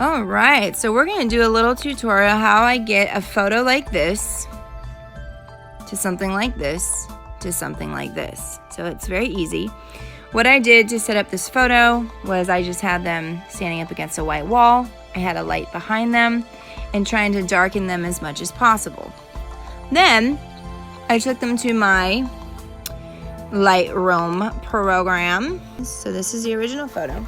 All right, so we're gonna do a little tutorial how I get a photo like this to something like this to something like this. So it's very easy. What I did to set up this photo was I just had them standing up against a white wall. I had a light behind them and trying to darken them as much as possible. Then I took them to my Lightroom program. So this is the original photo.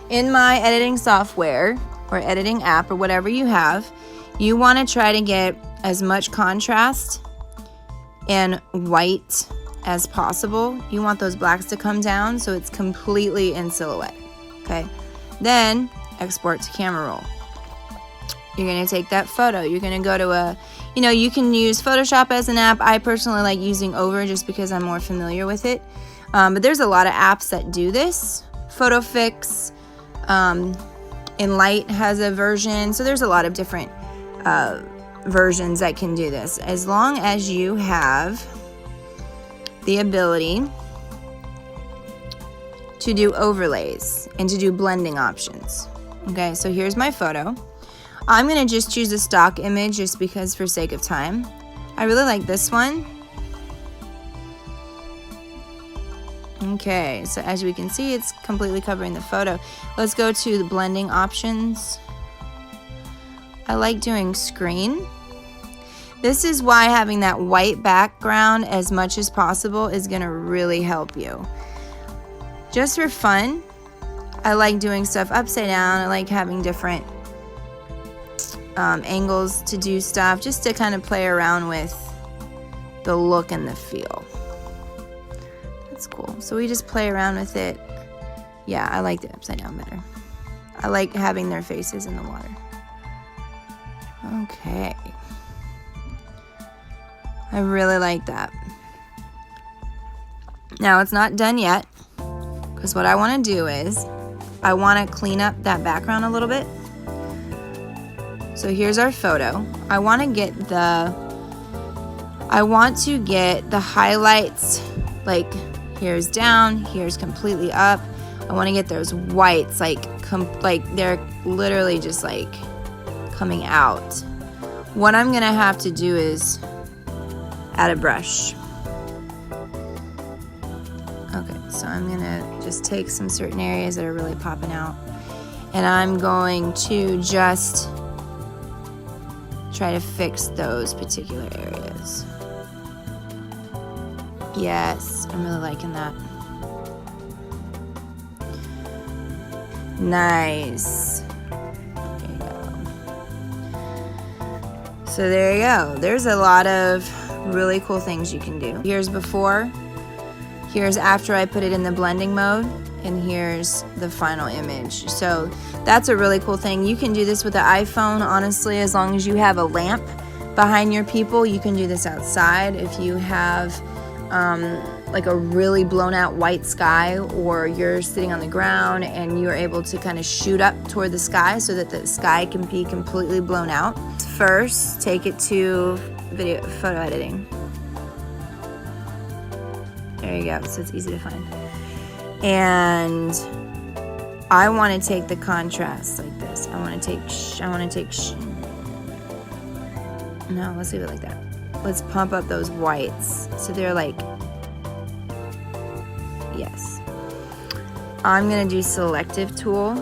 In my editing software or editing app or whatever you have, you want to try to get as much contrast and white as possible. You want those blacks to come down so it's completely in silhouette. Okay, then export to camera roll. You're going to take that photo. You're going to go to you can use Photoshop as an app. I personally like using Over just because I'm more familiar with it. But there's a lot of apps that do this. PhotoFix, Enlight has a version. So there's a lot of different versions that can do this. As long as you have the ability to do overlays and to do blending options. Okay, so here's my photo. I'm going to just choose a stock image just because for sake of time. I really like this one. Okay, so as we can see, it's completely covering the photo. Let's go to the blending options. I like doing screen. This is why having that white background as much as possible is going to really help you. Just for fun, I like doing stuff upside down. I like having different angles to do stuff just to kind of play around with the look and the feel. That's cool. So we just play around with it. Yeah, I like the upside down better. I like having their faces in the water. Okay. I really like that. Now it's not done yet because what I want to do is I want to clean up that background a little bit. So here's our photo. I want to get the highlights, like here's down, here's completely up. I want to get those whites like they're literally just like coming out. What I'm gonna have to do is add a brush. Okay, so I'm gonna just take some certain areas that are really popping out and I'm going to just try to fix those particular areas. Yes, I'm really liking that. Nice. There you go. So there you go. There's a lot of really cool things you can do. Here's before, here's after I put it in the blending mode, and here's the final image. So that's a really cool thing. You can do this with the iPhone, honestly, as long as you have a lamp behind your people. You can do this outside if you have like a really blown out white sky, or you're sitting on the ground and you're able to kind of shoot up toward the sky so that the sky can be completely blown out. First, take it to photo editing. There you go, so it's easy to find. And I want to take the contrast like this. Let's leave it like that. Let's pump up those whites so they're like, yes. I'm gonna do selective tool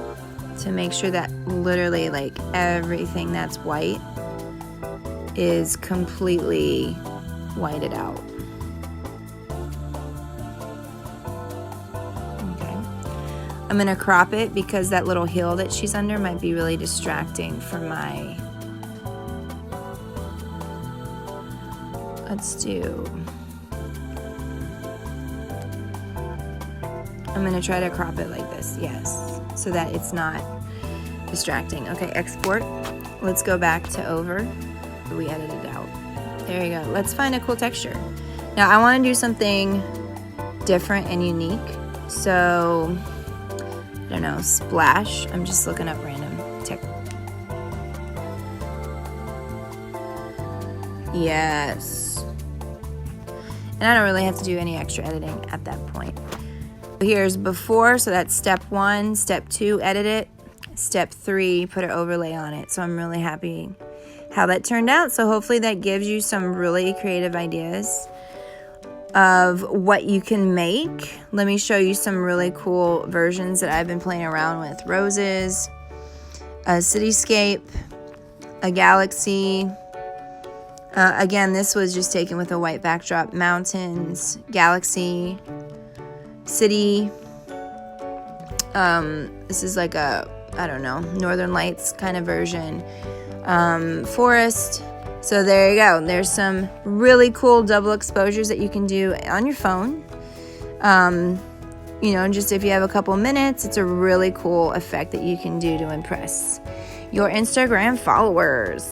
to make sure that literally like everything that's white is completely whited out. Okay. I'm gonna crop it because that little hill that she's under might be really distracting for my, I'm gonna try to crop it like this, yes, so that it's not distracting. Okay, export. Let's go back to Over. We edited it out. There you go. Let's find a cool texture. Now I want to do something different and unique. So, I don't know, splash. I'm just looking up random tech. Yes. And I don't really have to do any extra editing at that point. Here's before, so that's step 1. Step 2, edit it. step 3, put an overlay on it. So I'm really happy how that turned out. So hopefully that gives you some really creative ideas of what you can make. Let me show you some really cool versions that I've been playing around with. Roses, a cityscape, a galaxy. Again, this was just taken with a white backdrop. Mountains, galaxy, city. This is like a, I don't know, Northern Lights kind of version. Forest. So there you go. There's some really cool double exposures that you can do on your phone. You know, just if you have a couple minutes, it's a really cool effect that you can do to impress your Instagram followers.